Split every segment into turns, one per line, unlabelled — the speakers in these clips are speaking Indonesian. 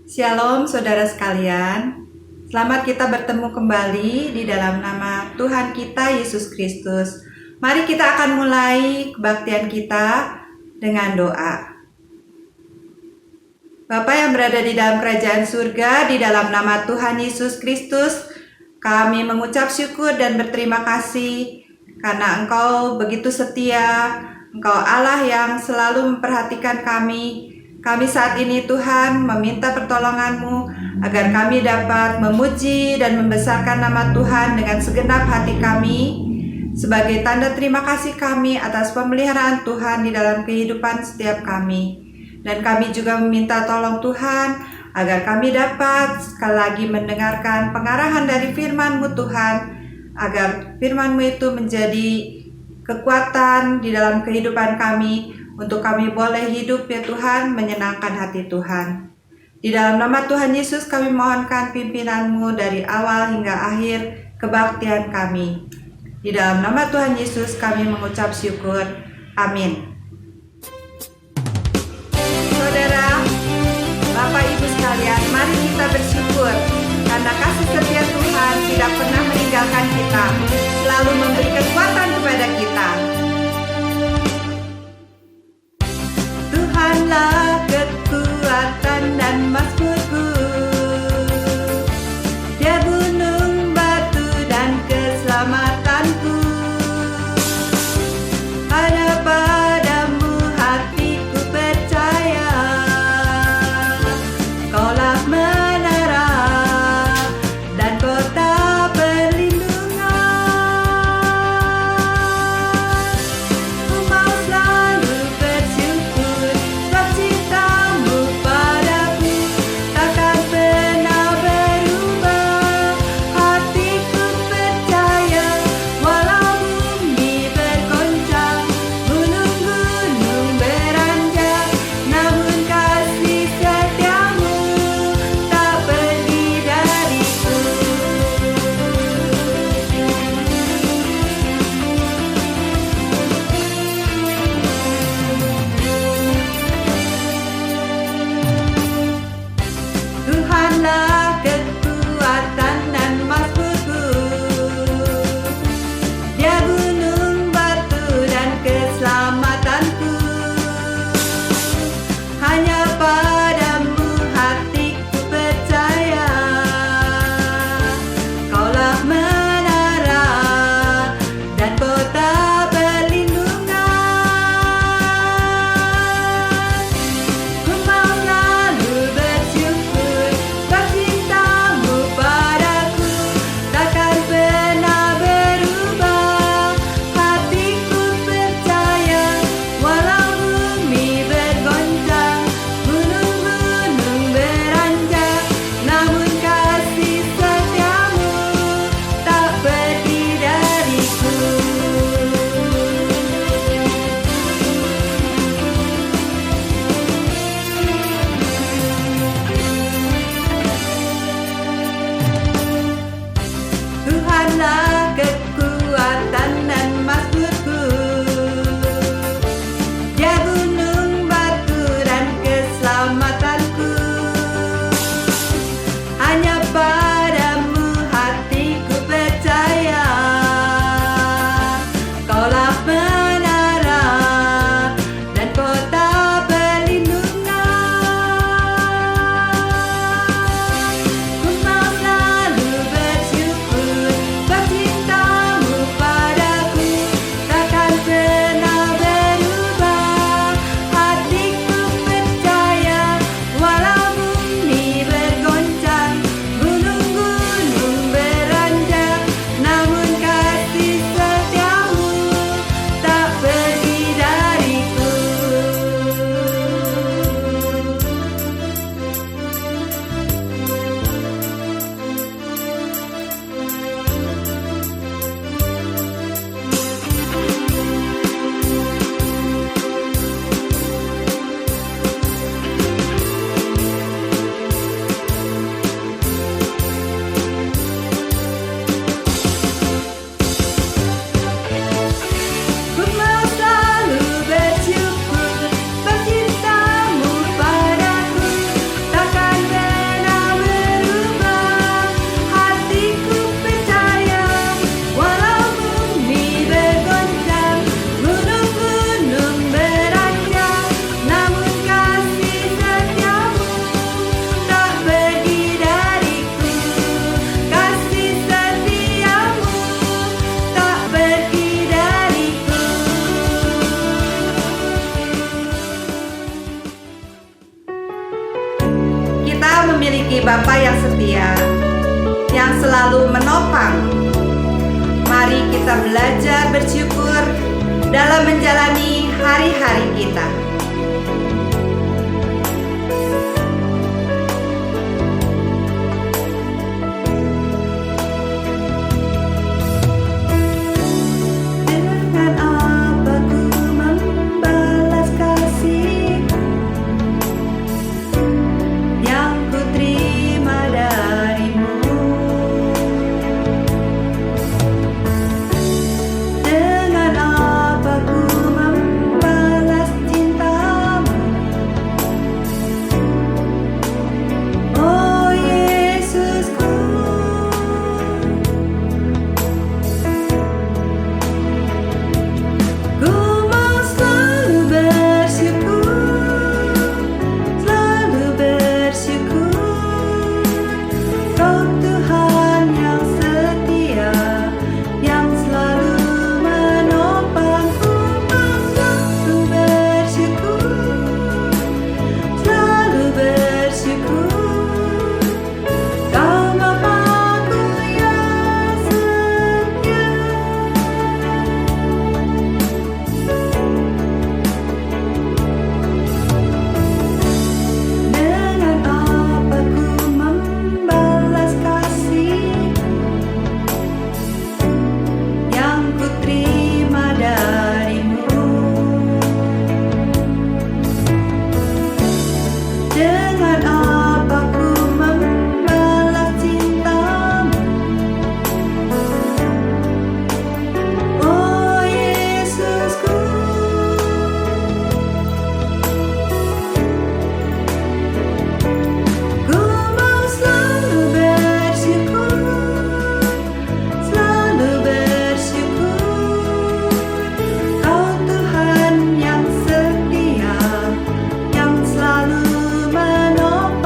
Shalom saudara sekalian, selamat kita bertemu kembali di dalam nama Tuhan kita Yesus Kristus. Mari kita akan mulai kebaktian kita dengan doa. Bapa yang berada di dalam kerajaan surga, di dalam nama Tuhan Yesus Kristus, kami mengucap syukur dan berterima kasih karena Engkau begitu setia, Engkau Allah yang selalu memperhatikan kami. Kami saat ini Tuhan meminta pertolongan-Mu agar kami dapat memuji dan membesarkan nama Tuhan dengan segenap hati kami sebagai tanda terima kasih kami atas pemeliharaan Tuhan di dalam kehidupan setiap kami. Dan kami juga meminta tolong Tuhan agar kami dapat sekali lagi mendengarkan pengarahan dari firman-Mu Tuhan, agar firman-Mu itu menjadi kekuatan di dalam kehidupan kami, untuk kami boleh hidup ya Tuhan, menyenangkan hati Tuhan. Di dalam nama Tuhan Yesus kami mohonkan pimpinan-Mu dari awal hingga akhir kebaktian kami. Di dalam nama Tuhan Yesus kami mengucap syukur. Amin. Saudara, Bapak Ibu sekalian, mari kita bersyukur karena kasih setia Tuhan tidak pernah meninggalkan kita, selalu memberi kekuatan kepada kita. Tuhanlah kekuatan dan mazmurku, Dia gunung batu dan keselamatanku. Hanya padamu hatiku percaya, Kaulah menara dan kota perlindungan. Ku mau selalu bersyukur sebab cinta-Mu padaku kita memiliki Bapa yang setia, yang selalu menopang. Mari kita belajar bersyukur dalam menjalani hari-hari kita. Dengan apa ku membalas kasih yang ku terima darimu? Dengan apa ku membalas cintamu? Oh Yesusku, ku mau selalu bersyukur, selalu bersyukur. Kau Tuhan yang setia, yang selalu menopangku. Mau selalu bersyukur, selalu bersyukur. Kau Bapa-Ku yang setia. Dengan apa ku membalas kasih yang ku terima darimu? Dengan apa ku membalas cintamu? Oh Yesusku, ku mau selalu bersyukur, selalu bersyukur. Kau Tuhan yang setia, yang selalu menopang.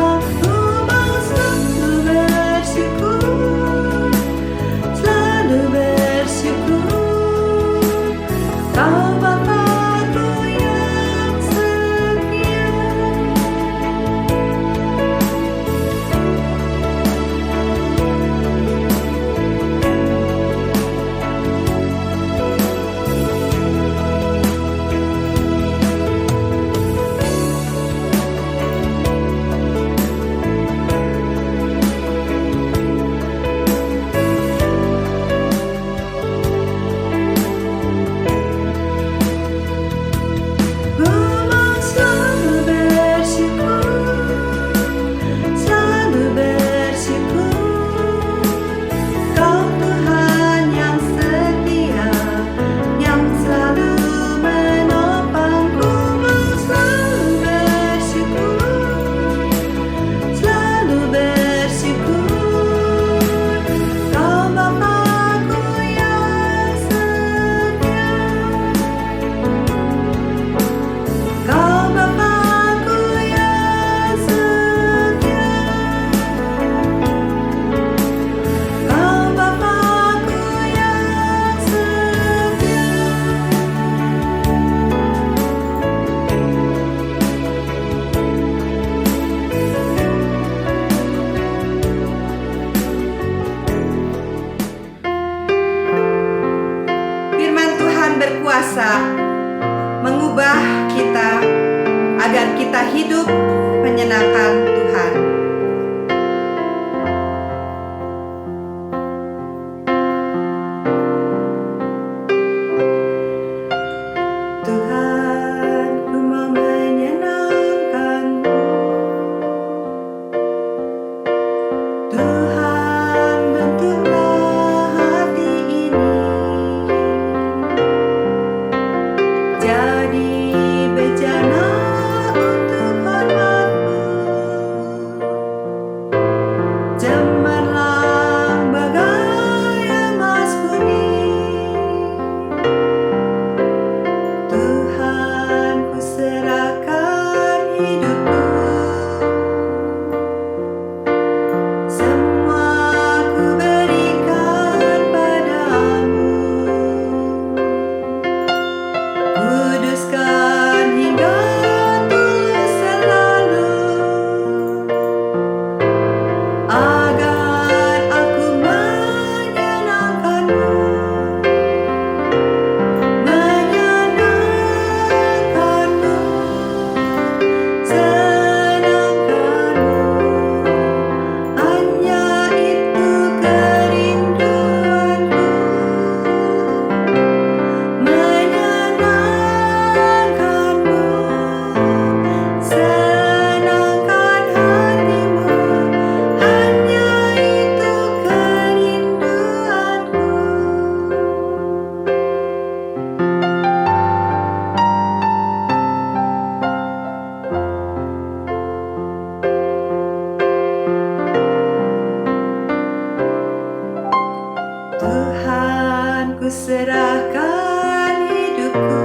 serahkan hidupku,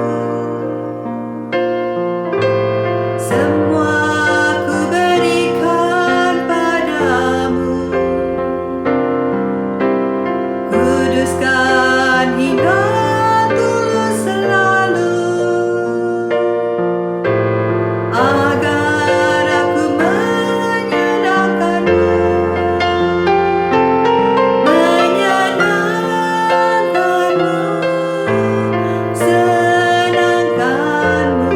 semua ku berikan padamu. Kuduskan hingga tulus selalu, agar aku menyenangkanmu, senangkanmu.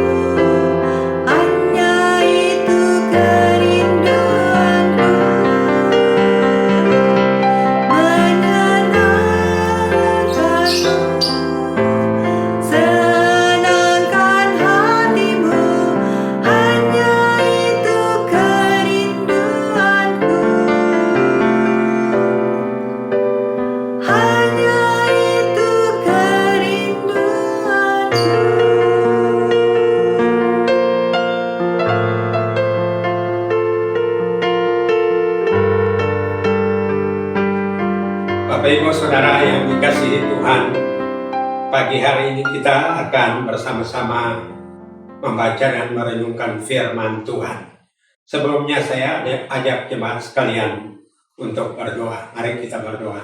Hanya itu kerinduanku, menyenangkanmu, senangkan hatimu. Hanya itu kerinduanku, hanya itu kerinduanku.
Bapak Ibu Saudara yang dikasihi Tuhan, pagi hari ini kita akan bersama-sama membaca dan merenungkan firman Tuhan. Sebelumnya saya ajak jemaat sekalian untuk berdoa. Mari kita berdoa.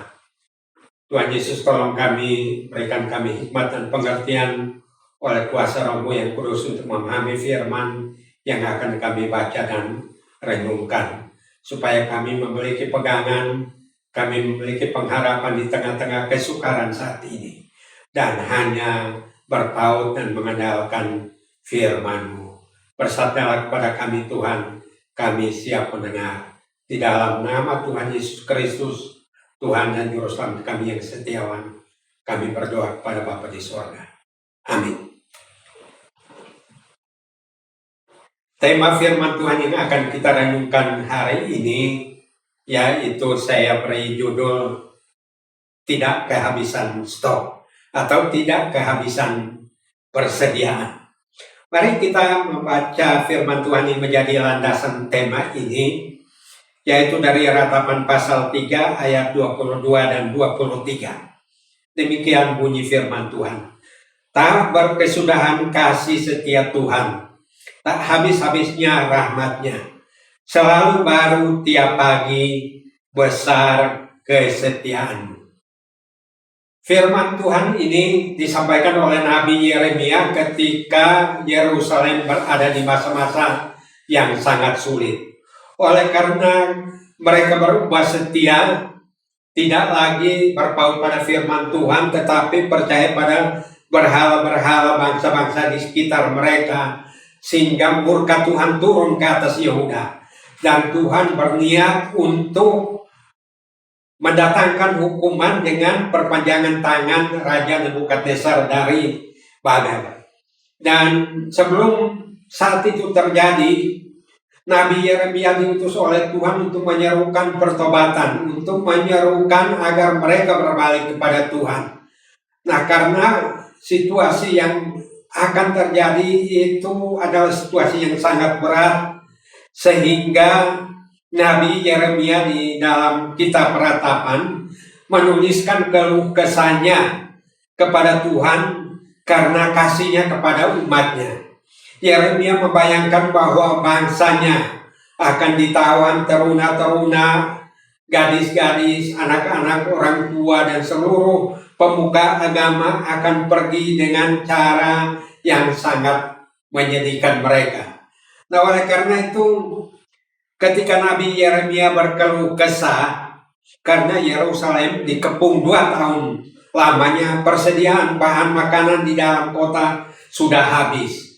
Tuhan Yesus, tolong kami, berikan kami hikmat dan pengertian oleh kuasa Roh-Mu yang kudus untuk memahami firman yang akan kami baca dan renungkan, supaya kami memiliki pegangan, kami memiliki pengharapan di tengah-tengah kesukaran saat ini, dan hanya berpaut dan mengandalkan firman-Mu. Bersabdalah kepada kami Tuhan, kami siap mendengar. Di dalam nama Tuhan Yesus Kristus, Tuhan dan Juru Selamat kami yang setiawan, kami berdoa kepada Bapa di surga. Amin. Tema firman Tuhan yang akan kita renungkan hari ini, yaitu saya beri judul tidak kehabisan stok atau tidak kehabisan persediaan. Mari kita membaca firman Tuhan yang menjadi landasan tema ini, yaitu dari Ratapan pasal 3 ayat 22 dan 23. Demikian bunyi firman Tuhan. Tak berkesudahan kasih setia Tuhan, tak habis-habisnya rahmatnya, selalu baru tiap pagi, besar kesetiaan. Firman Tuhan ini disampaikan oleh Nabi Yeremia ketika Yerusalem berada di masa-masa yang sangat sulit. Oleh karena mereka berubah setia, tidak lagi berpaut pada firman Tuhan, tetapi percaya pada berhala-berhala bangsa-bangsa di sekitar mereka, sehingga murka Tuhan turun ke atas Yehuda. Dan Tuhan berniat untuk mendatangkan hukuman dengan perpanjangan tangan Raja Nebukadnezar dari Babel. Dan sebelum saat itu terjadi, Nabi Yeremia diutus oleh Tuhan untuk menyerukan pertobatan, untuk menyerukan agar mereka berbalik kepada Tuhan. Nah, karena situasi yang akan terjadi itu adalah situasi yang sangat berat, sehingga Nabi Yeremia di dalam kitab Ratapan menuliskan keluh kesahnya kepada Tuhan karena kasihnya kepada umatnya. Yeremia membayangkan bahwa bangsanya akan ditawan, teruna-teruna, gadis-gadis, anak-anak, orang tua, dan seluruh pemuka agama akan pergi dengan cara yang sangat menyedihkan mereka. Nah, oleh karena itu, ketika Nabi Yeremia berkeluh kesah karena Yerusalem dikepung 2 tahun lamanya, persediaan bahan makanan di dalam kota sudah habis.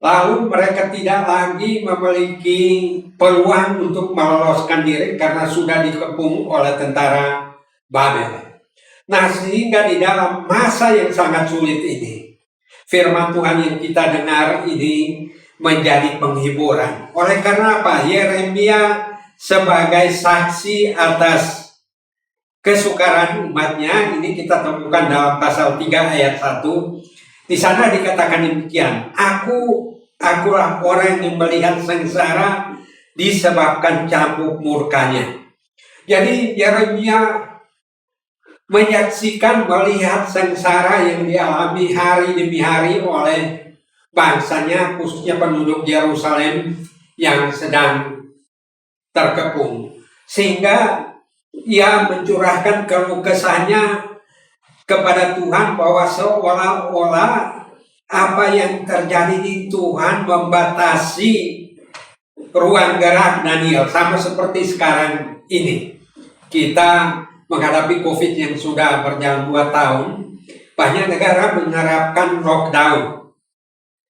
Lalu mereka tidak lagi memiliki peluang untuk meloloskan diri karena sudah dikepung oleh tentara Babel. Nah, sehingga di dalam masa yang sangat sulit ini, firman Tuhan yang kita dengar ini menjadi penghiburan. Oleh karena apa? Yeremia sebagai saksi atas kesukaran umatnya, ini kita temukan dalam pasal 3 ayat 1. Di sana dikatakan demikian, Akulah orang yang melihat sengsara disebabkan cambuk murkanya. Jadi Yeremia menyaksikan, melihat sengsara yang dialami hari demi hari oleh bangsanya, khususnya penduduk Yerusalem yang sedang terkepung. Sehingga ia mencurahkan keluh kesahnya kepada Tuhan bahwa seolah-olah apa yang terjadi di Tuhan membatasi ruang gerak Daniel, sama seperti sekarang ini. Kita menghadapi COVID yang sudah berjalan 2 tahun, banyak negara menerapkan lockdown.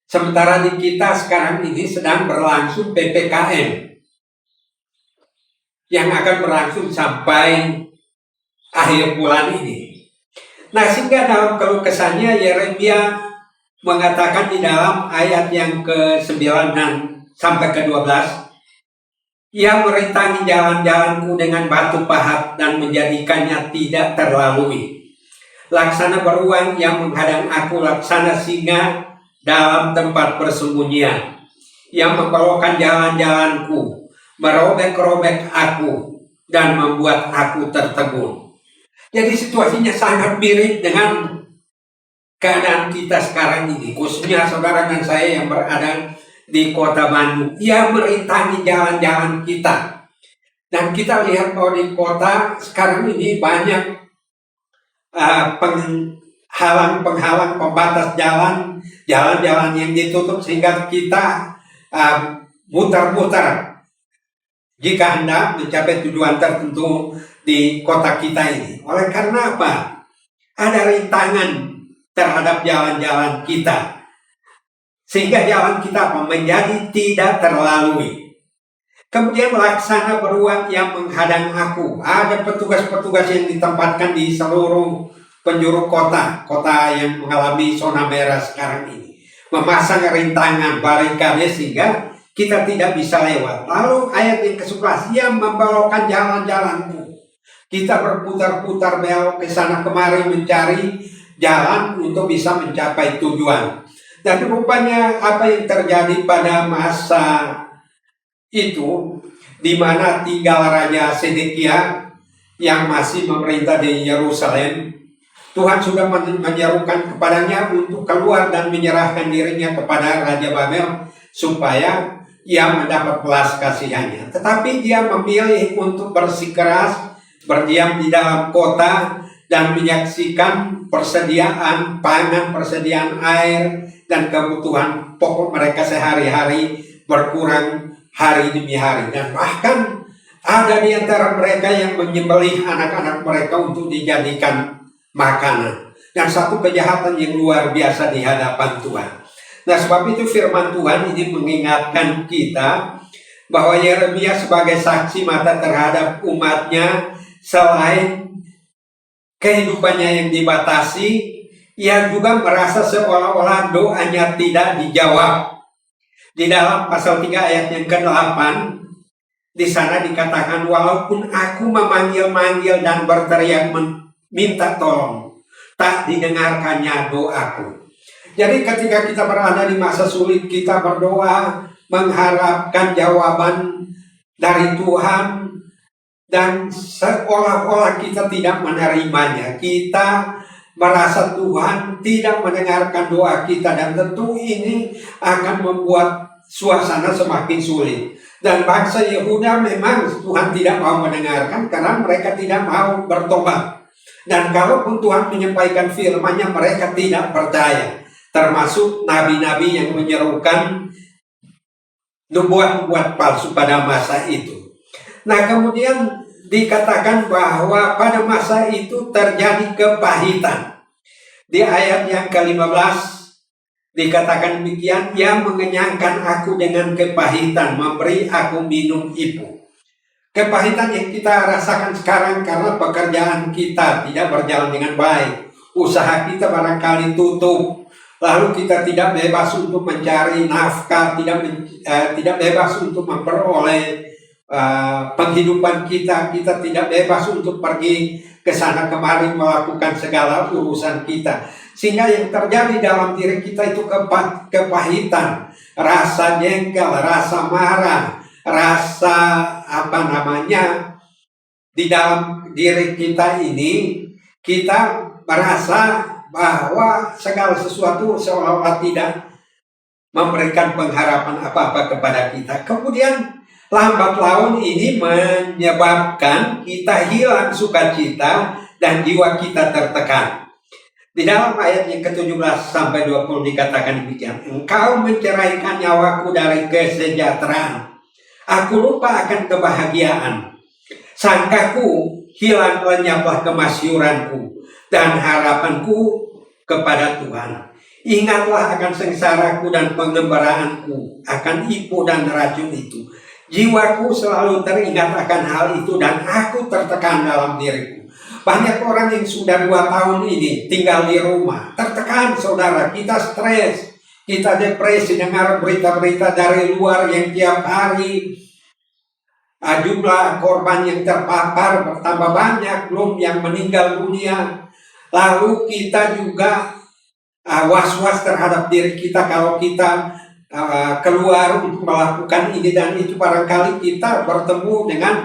Sementara di kita sekarang ini sedang berlangsung PPKM yang akan berlangsung sampai akhir bulan ini. Nah, sehingga dalam keluh kesahnya Yeremia mengatakan di dalam ayat yang ke-9 dan sampai ke-12, ia merintangi jalan-jalanku dengan batu pahat dan menjadikannya tidak terlalui. Laksana beruang yang menghadang aku, laksana singa dalam tempat persembunyian, yang membelokkan jalan-jalanku, merobek-robek aku, dan membuat aku tertegun. Jadi situasinya sangat mirip dengan keadaan kita sekarang ini, khususnya saudara dan saya yang berada di kota Bandung. Ia merintangi jalan-jalan kita. Dan kita lihat bahwa di kota sekarang ini banyak penghalang, pembatas jalan, jalan-jalan yang ditutup sehingga kita muter-muter jika hendak mencapai tujuan tertentu di kota kita ini. Oleh karena apa? Ada rintangan terhadap jalan-jalan kita, sehingga jalan kita menjadi tidak terlalui. Kemudian laksana beruang yang menghadang aku. Ada petugas-petugas yang ditempatkan di seluruh penjuru kota yang mengalami zona merah sekarang ini, memasang rintangan barikade sehingga kita tidak bisa lewat. Lalu ayat yang ke-11, yang membelokkan jalan-jalanku. Kita berputar-putar belok ke sana kemari mencari jalan untuk bisa mencapai tujuan. Dan rupanya apa yang terjadi pada masa itu, di mana tinggal Raja Sedekia yang masih memerintah di Yerusalem, Tuhan sudah menyerukan kepadanya untuk keluar dan menyerahkan dirinya kepada Raja Babel supaya ia mendapat belas kasihannya. Tetapi dia memilih untuk bersikeras, berdiam di dalam kota dan menyaksikan persediaan pangan, persediaan air, dan kebutuhan pokok mereka sehari-hari berkurang hari demi hari. Dan bahkan ada di antara mereka yang menyembelih anak-anak mereka untuk dijadikan makanan. Dan satu kejahatan yang luar biasa di hadapan Tuhan. Nah, sebab itu firman Tuhan ini mengingatkan kita bahwa Yeremia sebagai saksi mata terhadap umatnya, selain kehidupannya yang dibatasi, ia juga merasa seolah-olah doanya tidak dijawab. Di dalam pasal 3 ayat yang ke-8, di sana dikatakan, walaupun aku memanggil-manggil dan berteriak minta tolong, tak didengarkannya doaku. Jadi ketika kita berada di masa sulit, kita berdoa mengharapkan jawaban dari Tuhan, dan seolah-olah kita tidak menerimanya. Kita merasa Tuhan tidak mendengarkan doa kita, dan tentu ini akan membuat suasana semakin sulit. Dan bangsa Yehuda memang Tuhan tidak mau mendengarkan karena mereka tidak mau bertobat. Dan kalaupun Tuhan menyampaikan firman-Nya, mereka tidak percaya. Termasuk nabi-nabi yang menyerukan nubuat-nubuat palsu pada masa itu. Nah, kemudian dikatakan bahwa pada masa itu terjadi kepahitan. Di ayat yang ke-15 dikatakan demikian, yang mengenyangkan aku dengan kepahitan, memberi aku minum ibu. Kepahitan yang kita rasakan sekarang karena pekerjaan kita tidak berjalan dengan baik, usaha kita barangkali tutup, lalu kita tidak bebas untuk mencari nafkah, tidak bebas untuk memperoleh penghidupan kita tidak bebas untuk pergi ke sana kemari melakukan segala urusan kita, sehingga yang terjadi dalam diri kita itu kepahitan, rasa jengkel, rasa marah, rasa di dalam diri kita ini kita merasa bahwa segala sesuatu seolah-olah tidak memberikan pengharapan apa-apa kepada kita. Kemudian lambat laun ini menyebabkan kita hilang sukacita dan jiwa kita tertekan. Di dalam ayat yang ke-17 sampai 20 dikatakan demikian, engkau menceraikan nyawaku dari kesejahteraan. Aku lupa akan kebahagiaan. Sangkaku hilang lenyaplah kemasyuranku dan harapanku kepada Tuhan. Ingatlah akan sengsaraku dan pengembaraanku, akan ipu dan racun itu. Jiwaku selalu teringat akan hal itu dan aku tertekan dalam diriku. Banyak orang yang sudah 2 tahun ini tinggal di rumah, tertekan saudara, kita stres, kita depresi, dengar berita-berita dari luar yang tiap hari jumlah korban yang terpapar bertambah banyak, belum yang meninggal dunia. Lalu kita juga was-was terhadap diri kita kalau kita keluar untuk melakukan ini dan itu, barangkali kita bertemu dengan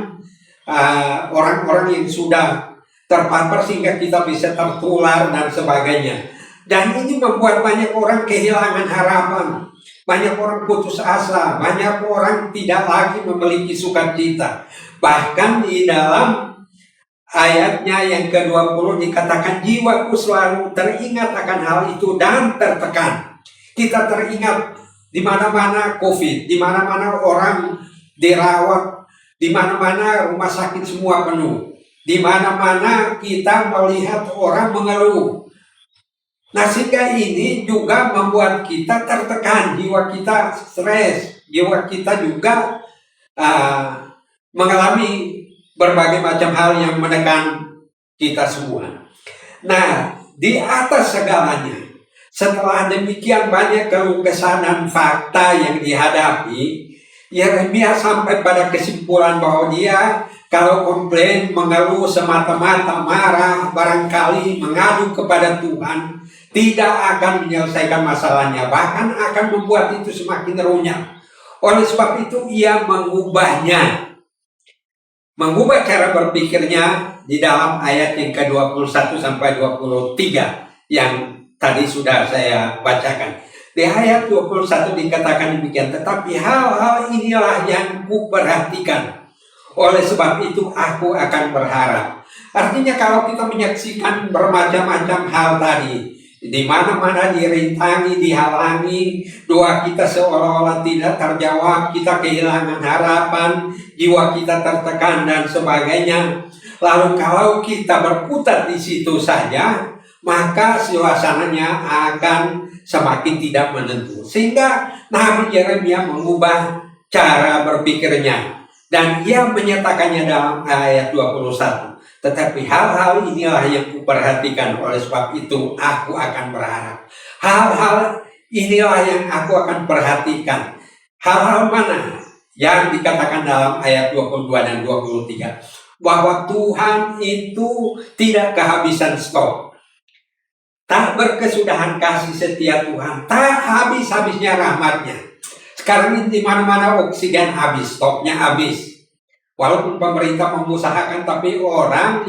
orang-orang yang sudah terpapar sehingga kita bisa tertular dan sebagainya. Dan ini membuat banyak orang kehilangan harapan, banyak orang putus asa, banyak orang tidak lagi memiliki sukacita. Bahkan di dalam ayatnya yang ke-20 dikatakan jiwaku selalu teringat akan hal itu dan tertekan. Kita teringat di mana-mana COVID, di mana-mana orang dirawat, di mana-mana rumah sakit semua penuh. Di mana-mana kita melihat orang mengeluh. Nah, sehingga ini juga membuat kita tertekan, jiwa kita stres, jiwa kita juga mengalami berbagai macam hal yang menekan kita semua. Nah, di atas segalanya, setelah demikian banyak keluh kesah dan fakta yang dihadapi, Yeremia sampai pada kesimpulan bahwa dia kalau komplain, mengeluh semata-mata, marah, barangkali mengadu kepada Tuhan, tidak akan menyelesaikan masalahnya, bahkan akan membuat itu semakin runyam. Oleh sebab itu ia mengubah cara berpikirnya di dalam ayat yang ke-21 sampai 23 yang tadi sudah saya bacakan. Di ayat 21 dikatakan demikian, tetapi hal-hal inilah yang kuperhatikan. Oleh sebab itu aku akan berharap. Artinya kalau kita menyaksikan bermacam-macam hal tadi, di mana-mana dirintangi, dihalangi, doa kita seolah-olah tidak terjawab, kita kehilangan harapan, jiwa kita tertekan dan sebagainya. Lalu kalau kita berkutat di situ saja, maka suasananya akan semakin tidak menentu. Sehingga Nabi Yeremia mengubah cara berpikirnya. Dan ia menyatakannya dalam ayat 21. Tetapi hal-hal inilah yang kuperhatikan, oleh sebab itu aku akan berharap. Hal-hal inilah yang aku akan perhatikan. Hal-hal mana yang dikatakan dalam ayat 22 dan 23. Bahwa Tuhan itu tidak kehabisan stok. Tak berkesudahan kasih setia Tuhan. Tak habis-habisnya rahmatnya. Sekarang ini di mana-mana oksigen habis, stoknya habis. Walaupun pemerintah mengusahakan, tapi orang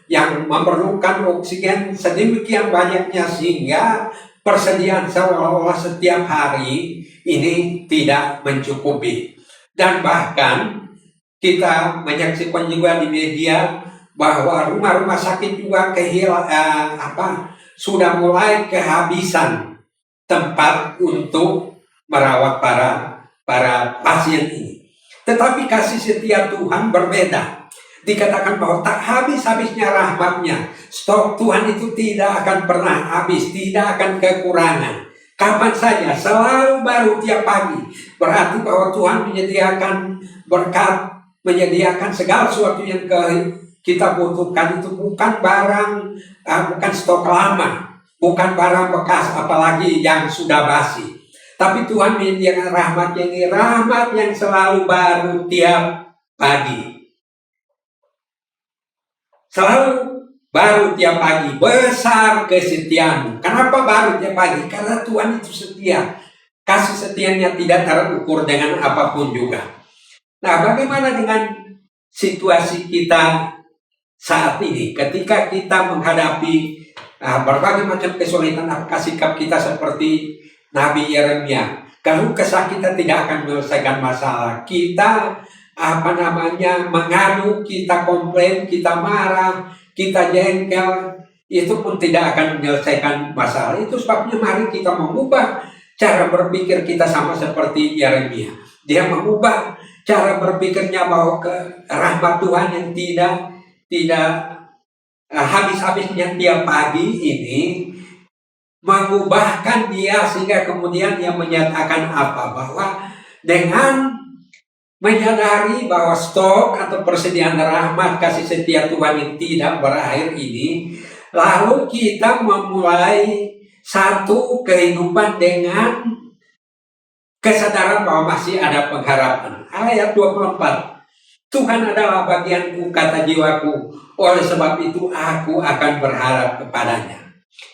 yang memerlukan oksigen sedemikian banyaknya sehingga persediaan seolah-olah setiap hari ini tidak mencukupi. Dan bahkan kita menyaksikan juga di media bahwa rumah-rumah sakit juga sudah mulai kehabisan tempat untuk merawat para pasien ini. Tetapi kasih setia Tuhan berbeda. Dikatakan bahwa tak habis-habisnya rahmatnya. Stok Tuhan itu tidak akan pernah habis, tidak akan kekurangan. Kapan saja, selalu baru tiap pagi. Berarti bahwa Tuhan menyediakan berkat, menyediakan segala sesuatu yang kita butuhkan. Itu bukan barang, bukan stok lama, bukan barang bekas, apalagi yang sudah basi. Tapi Tuhan menyediakan rahmat yang selalu baru tiap pagi. Selalu baru tiap pagi. Besar kesetiaanmu. Kenapa baru tiap pagi? Karena Tuhan itu setia. Kasih setianya tidak terukur dengan apapun juga. Nah, bagaimana dengan situasi kita saat ini ketika kita menghadapi berbagai macam kesulitan, apakah sikap kita seperti Nabi Yeremia? Kalau kesah kita tidak akan menyelesaikan masalah. Kita mengadu, kita komplain, kita marah, kita jengkel, itu pun tidak akan menyelesaikan masalah. Itu sebabnya mari kita mengubah cara berpikir kita sama seperti Yeremia. Dia mengubah cara berpikirnya bahwa ke rahmat Tuhan yang tidak habis-habisnya tiap pagi ini mengubahkan dia sehingga kemudian dia menyatakan bahwa dengan menyadari bahwa stok atau persediaan rahmat kasih setia Tuhan yang tidak berakhir ini, lalu kita memulai satu kehidupan dengan kesadaran bahwa masih ada pengharapan. Ayat 24, Tuhan adalah bagianku, kata jiwaku, oleh sebab itu aku akan berharap kepadanya.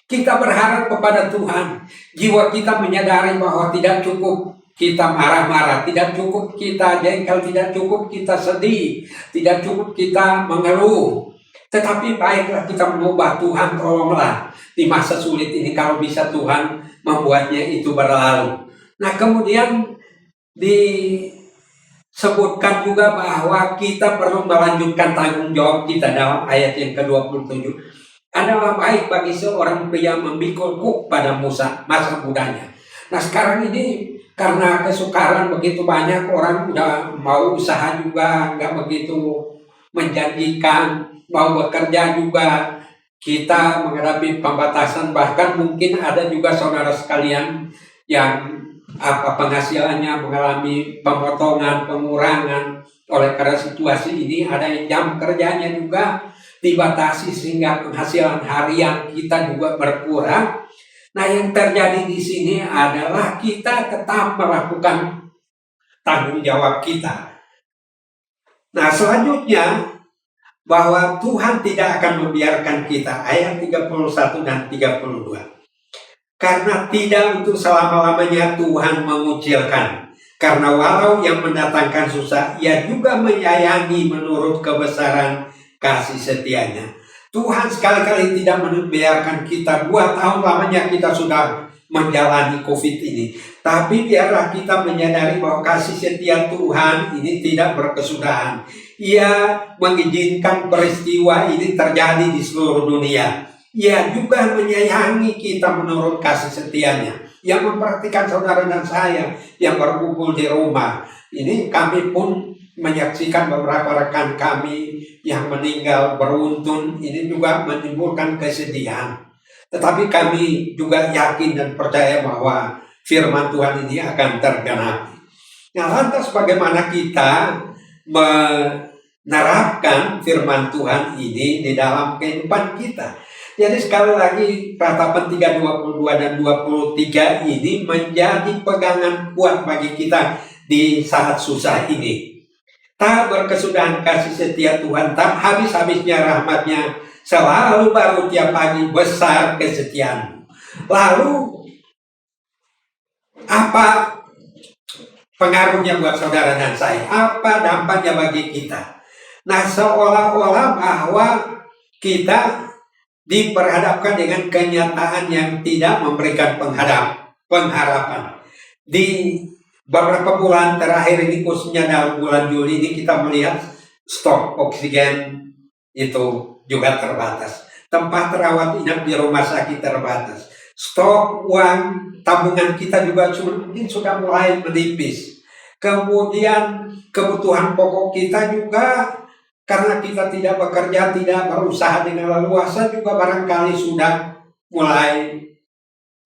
Kita berharap kepada Tuhan. Jiwa kita menyadari bahwa tidak cukup kita marah-marah, tidak cukup kita jengkel, tidak cukup kita sedih, tidak cukup kita mengeluh. Tetapi baiklah kita mengubah. Tuhan tolonglah di masa sulit ini, kalau bisa Tuhan membuatnya itu berlalu. Nah, kemudian disebutkan juga bahwa kita perlu melanjutkan tanggung jawab kita dalam ayat yang ke-27. Adalah baik bagi seorang pria memikul kuk pada masa mudanya. Nah, sekarang ini karena kesukaran begitu banyak, orang udah mau usaha juga nggak begitu menjanjikan, mau bekerja juga, kita menghadapi pembatasan, bahkan mungkin ada juga saudara sekalian yang penghasilannya mengalami pemotongan, pengurangan. Oleh karena situasi ini ada yang jam kerjanya juga dibatasi sehingga penghasilan harian kita juga berkurang. Nah, yang terjadi di sini adalah kita tetap melakukan tanggung jawab kita. Nah, selanjutnya bahwa Tuhan tidak akan membiarkan kita, ayat 31 dan 32. Karena tidak untuk selama-lamanya Tuhan mengucilkan. Karena walau yang mendatangkan susah, ia juga menyayangi menurut kebesaran kasih setianya. Tuhan sekali-kali tidak membiarkan kita 2 tahun lamanya kita sudah menjalani COVID ini. Tapi biarlah kita menyadari bahwa kasih setia Tuhan ini tidak berkesudahan. Ia mengizinkan peristiwa ini terjadi di seluruh dunia. Ia juga menyayangi kita menurut kasih setianya. Yang memperhatikan saudara dan saya yang berkumpul di rumah. Ini kami pun menyaksikan beberapa rekan kami yang meninggal beruntun. Ini juga menimbulkan kesedihan. Tetapi kami juga yakin dan percaya bahwa firman Tuhan ini akan tergenapi. Nah, lantas bagaimana kita menerapkan firman Tuhan ini di dalam kehidupan kita? Jadi sekali lagi Ratapan 3:22 dan 23 ini menjadi pegangan kuat bagi kita di saat susah ini. Tak berkesudahan kasih setia Tuhan, tak habis-habisnya rahmatnya, selalu baru tiap pagi, besar kesetiaanmu. Lalu apa pengaruhnya buat saudara dan saya? Apa dampaknya bagi kita? Nah, seolah-olah bahwa kita diperhadapkan dengan kenyataan yang tidak memberikan pengharapan. Di beberapa bulan terakhir ini, khususnya dalam bulan Juli ini, kita melihat stok oksigen itu juga terbatas. Tempat rawat inap di rumah sakit terbatas. Stok uang tabungan kita juga mungkin sudah mulai menipis. Kemudian kebutuhan pokok kita juga, karena kita tidak bekerja, tidak berusaha dengan leluasa, juga barangkali sudah mulai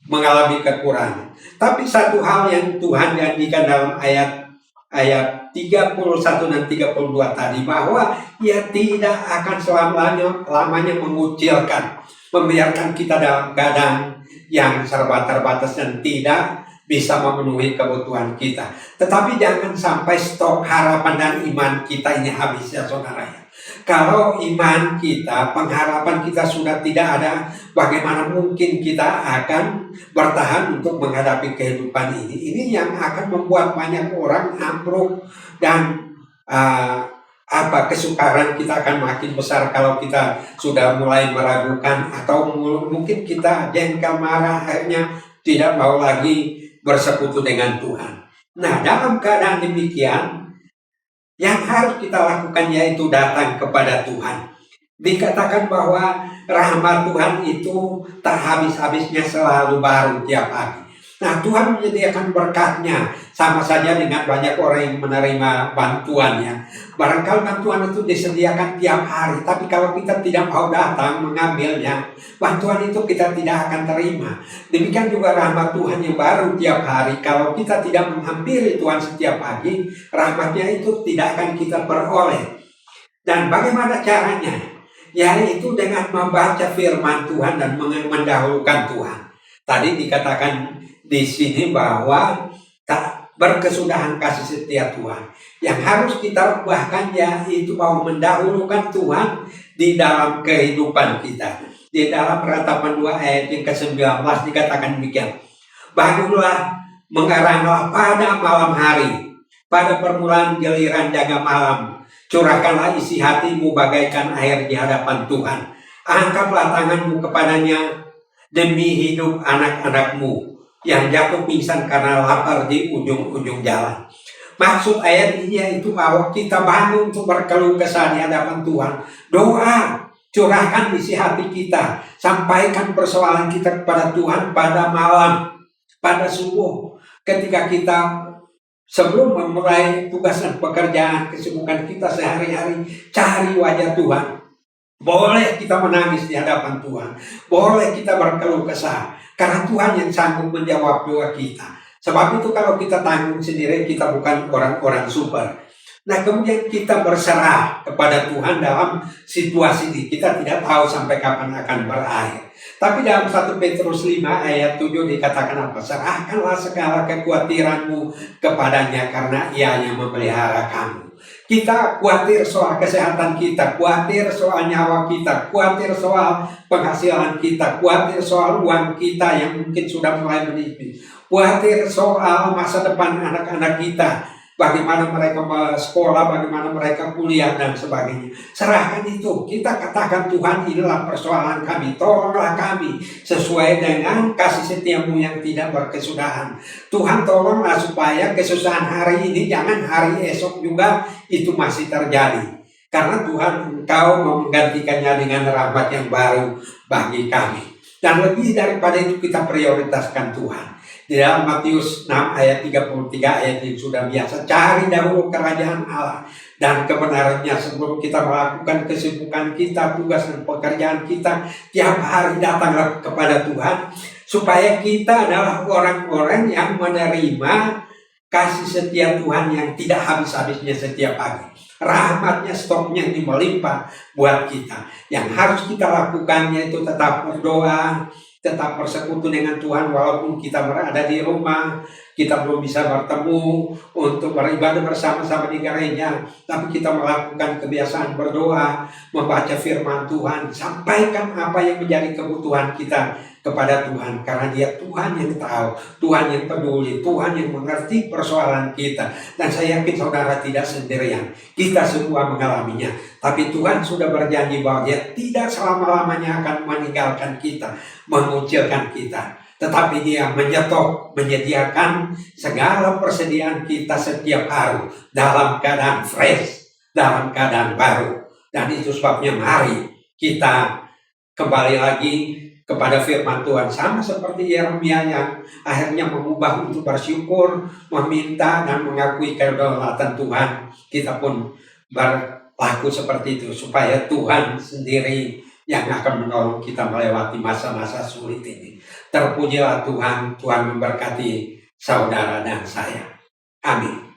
mengalami kekurangan. Tapi satu hal yang Tuhan janjikan dalam ayat 31 dan 32 tadi, bahwa ia tidak akan selamanya mengucilkan, membiarkan kita dalam keadaan yang serba terbatas dan tidak bisa memenuhi kebutuhan kita. Tetapi jangan sampai stok harapan dan iman kita ini habis, ya saudara. Kalau iman kita, pengharapan kita sudah tidak ada, bagaimana mungkin kita akan bertahan untuk menghadapi kehidupan ini? Ini yang akan membuat banyak orang ambruk dan kesukaran kita akan makin besar kalau kita sudah mulai meragukan, atau mungkin kita jengkel, marah, akhirnya tidak mau lagi bersekutu dengan Tuhan. Nah, dalam keadaan demikian, yang harus kita lakukan yaitu datang kepada Tuhan. Dikatakan bahwa rahmat Tuhan itu tak habis-habisnya, selalu baru tiap hari. Nah, Tuhan menyediakan berkatnya, sama saja dengan banyak orang yang menerima bantuannya. Barangkali bantuan itu disediakan tiap hari, tapi kalau kita tidak mau datang mengambilnya, bantuan itu kita tidak akan terima. Demikian juga rahmat Tuhan yang baru tiap hari. Kalau kita tidak menghampiri Tuhan setiap pagi, rahmatnya itu tidak akan kita peroleh. Dan bagaimana caranya? Yaitu dengan membaca firman Tuhan dan mendahulukan Tuhan. Tadi dikatakan di sini bahwa tak berkesudahan kasih setia Tuhan. Yang harus kita ubahkan yaitu mau mendahulukan Tuhan di dalam kehidupan kita. Di dalam Ratapan 2 ayat yang ke-19 dikatakan demikian. Bangunlah, mengaranglah pada malam hari, pada permulaan giliran jaga malam. Curahkanlah isi hatimu bagaikan air di hadapan Tuhan. Angkatlah tanganmu kepadanya demi hidup anak-anakmu yang jatuh pingsan karena lapar di ujung-ujung jalan. Maksud ayat ini yaitu bahwa kita bangun untuk berkeluh kesah di hadapan Tuhan. Doa, curahkan isi hati kita, sampaikan persoalan kita kepada Tuhan pada malam, pada subuh, ketika kita sebelum memulai tugas dan pekerjaan kesibukan kita sehari-hari. Cari wajah Tuhan. Boleh kita menangis di hadapan Tuhan, boleh kita berkeluh kesah, karena Tuhan yang sanggup menjawab doa kita. Sebab itu kalau kita tanggung sendiri, kita bukan orang-orang super. Nah, kemudian kita berserah kepada Tuhan dalam situasi ini. Kita tidak tahu sampai kapan akan berakhir. Tapi dalam 1 Petrus 5 ayat 7 dikatakan apa? Serahkanlah segala kekhawatiranmu kepadanya, karena Ia yang memelihara kamu. Kita khawatir soal kesehatan kita, khawatir soal nyawa kita, khawatir soal penghasilan kita, khawatir soal uang kita yang mungkin sudah mulai menipis, khawatir soal masa depan anak-anak kita, bagaimana mereka sekolah, bagaimana mereka kuliah dan sebagainya. Serahkan itu. Kita katakan, Tuhan, inilah persoalan kami, tolonglah kami sesuai dengan kasih setiamu yang tidak berkesudahan. Tuhan, tolonglah supaya kesusahan hari ini jangan hari esok juga itu masih terjadi. Karena Tuhan, Engkau mau menggantikannya dengan rahmat yang baru bagi kami. Dan lebih daripada itu, kita prioritaskan Tuhan. Di dalam Matius 6 ayat 33 ayat yang sudah biasa, cari dahulu kerajaan Allah dan kebenarannya sebelum kita melakukan kesibukan kita, tugas dan pekerjaan kita. Tiap hari datanglah kepada Tuhan, supaya kita adalah orang-orang yang menerima kasih setia Tuhan yang tidak habis-habisnya setiap pagi. Rahmatnya, stoknya ini melimpah buat kita. Yang harus kita lakukan yaitu tetap berdoa, tetap bersekutu dengan Tuhan walaupun kita berada di rumah, kita belum bisa bertemu untuk beribadah bersama-sama di gereja, tapi kita melakukan kebiasaan berdoa, membaca firman Tuhan, sampaikan apa yang menjadi kebutuhan kita kepada Tuhan, karena Dia Tuhan yang tahu, Tuhan yang peduli, Tuhan yang mengerti persoalan kita. Dan saya yakin saudara tidak sendirian, kita semua mengalaminya. Tapi Tuhan sudah berjanji bahwa Dia tidak selama-lamanya akan meninggalkan kita, mengucilkan kita, tetapi Dia menyediakan segala persediaan kita setiap hari dalam keadaan fresh, dalam keadaan baru. Dan itu sebabnya mari kita kembali lagi kepada firman Tuhan, sama seperti Yeremia yang akhirnya mengubah untuk bersyukur, meminta dan mengakui kedaulatan Tuhan. Kita pun berlaku seperti itu, supaya Tuhan sendiri yang akan menolong kita melewati masa-masa sulit ini. Terpujilah Tuhan, Tuhan memberkati saudara dan saya. Amin.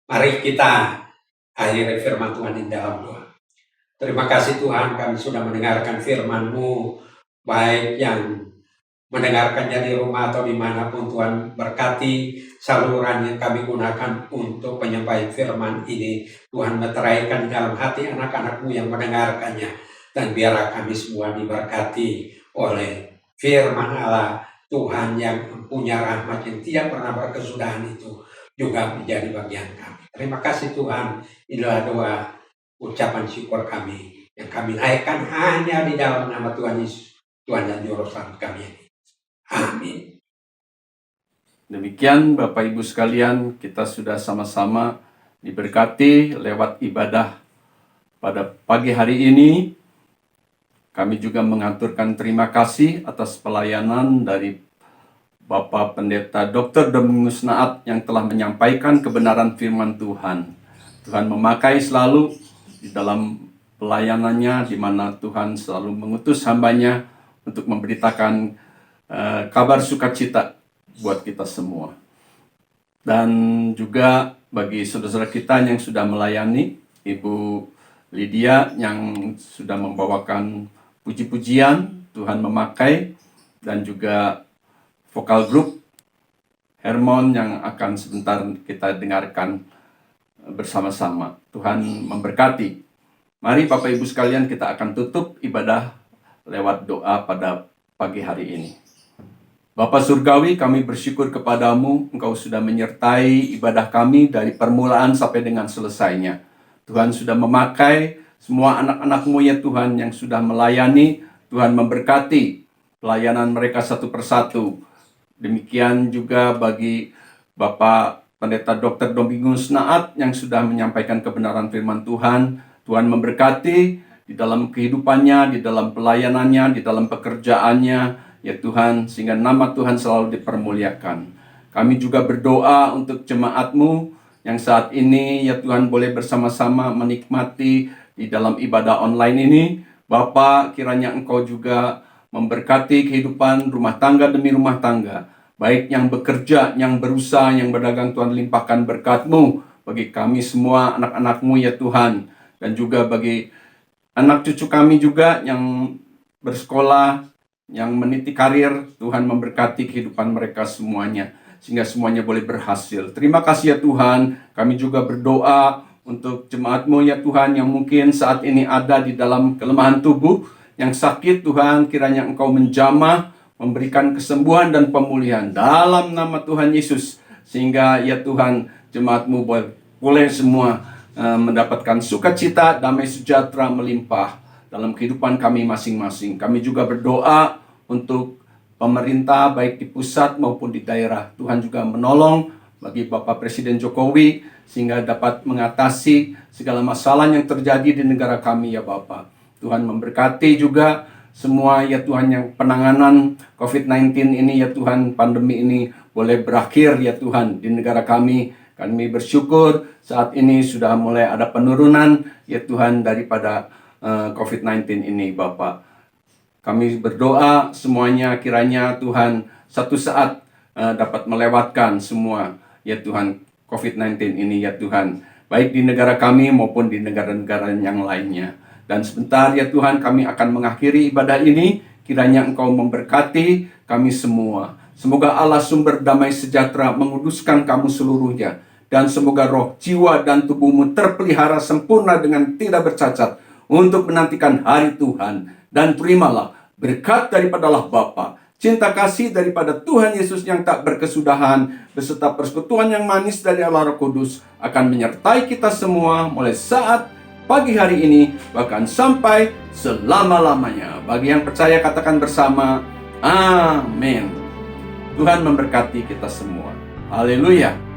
Mari kita akhiri firman Tuhan di dalam doa. Terima kasih Tuhan, kami sudah mendengarkan firman-Mu, baik yang mendengarkannya di rumah atau dimanapun. Tuhan berkati saluran yang kami gunakan untuk penyampaian firman ini. Tuhan meteraikan di dalam hati anak-anak-Mu yang mendengarkannya. Dan biarlah kami semua diberkati oleh firman Allah. Tuhan yang punya rahmat yang tidak pernah berkesudahan itu juga menjadi bagian kami. Terima kasih Tuhan. Inilah doa ucapan syukur kami yang kami naikkan hanya di dalam nama Tuhan Yesus, Tuhan dan Juru Selamat kami. Amin.
Demikian Bapak Ibu sekalian, kita sudah sama-sama diberkati lewat ibadah pada pagi hari ini. Kami juga mengaturkan terima kasih atas pelayanan dari Bapak Pendeta Dr. Domingus Naat yang telah menyampaikan kebenaran firman Tuhan. Tuhan memakai selalu di dalam pelayanannya, di mana Tuhan selalu mengutus hambanya untuk memberitakan kabar sukacita buat kita semua. Dan juga bagi saudara-saudara kita yang sudah melayani, Ibu Lydia yang sudah membawakan puji-pujian, Tuhan memakai, dan juga vokal group Hermon yang akan sebentar kita dengarkan bersama-sama. Tuhan memberkati. Mari Bapak Ibu sekalian, kita akan tutup ibadah lewat doa pada pagi hari ini. Bapa Surgawi, kami bersyukur kepadamu, Engkau sudah menyertai ibadah kami dari permulaan sampai dengan selesainya. Tuhan sudah memakai semua anak-anak-Mu ya Tuhan yang sudah melayani. Tuhan memberkati pelayanan mereka satu persatu. Demikian juga bagi Bapak Pendeta Dr. Domingus Naat yang sudah menyampaikan kebenaran firman Tuhan. Tuhan memberkati di dalam kehidupannya, di dalam pelayanannya, di dalam pekerjaannya, ya Tuhan, sehingga nama Tuhan selalu dipermuliakan. Kami juga berdoa untuk jemaat-Mu yang saat ini, ya Tuhan, boleh bersama-sama menikmati di dalam ibadah online ini. Bapa, kiranya Engkau juga memberkati kehidupan rumah tangga demi rumah tangga. Baik yang bekerja, yang berusaha, yang berdagang, Tuhan limpahkan berkat-Mu bagi kami semua anak-anak-Mu ya Tuhan. Dan juga bagi anak cucu kami juga yang bersekolah, yang meniti karir, Tuhan memberkati kehidupan mereka semuanya, sehingga semuanya boleh berhasil. Terima kasih ya Tuhan, kami juga berdoa untuk jemaat-Mu ya Tuhan, yang mungkin saat ini ada di dalam kelemahan tubuh, yang sakit Tuhan, kiranya Engkau menjamah, memberikan kesembuhan dan pemulihan dalam nama Tuhan Yesus, sehingga ya Tuhan, jemaat-Mu boleh semua mendapatkan sukacita, damai sejahtera melimpah dalam kehidupan kami masing-masing. Kami juga berdoa untuk pemerintah baik di pusat maupun di daerah. Tuhan juga menolong bagi Bapak Presiden Jokowi sehingga dapat mengatasi segala masalah yang terjadi di negara kami ya Bapak. Tuhan memberkati juga semua ya Tuhan yang penanganan COVID-19 ini ya Tuhan, pandemi ini boleh berakhir ya Tuhan di negara kami. Kami bersyukur saat ini sudah mulai ada penurunan ya Tuhan daripada COVID-19 ini Bapak. Kami berdoa semuanya kiranya Tuhan satu saat dapat melewatkan semua ya Tuhan COVID-19 ini ya Tuhan. Baik di negara kami maupun di negara-negara yang lainnya. Dan sebentar ya Tuhan kami akan mengakhiri ibadah ini. Kiranya Engkau memberkati kami semua. Semoga Allah sumber damai sejahtera menguduskan kamu seluruhnya. Dan semoga roh, jiwa, dan tubuhmu terpelihara sempurna dengan tidak bercacat untuk menantikan hari Tuhan. Dan terimalah berkat daripada Allah Bapa, cinta kasih daripada Tuhan Yesus yang tak berkesudahan, beserta persekutuan yang manis dari Allah Roh Kudus akan menyertai kita semua mulai saat pagi hari ini, bahkan sampai selama-lamanya. Bagi yang percaya katakan bersama, amin. Tuhan memberkati kita semua. Haleluya.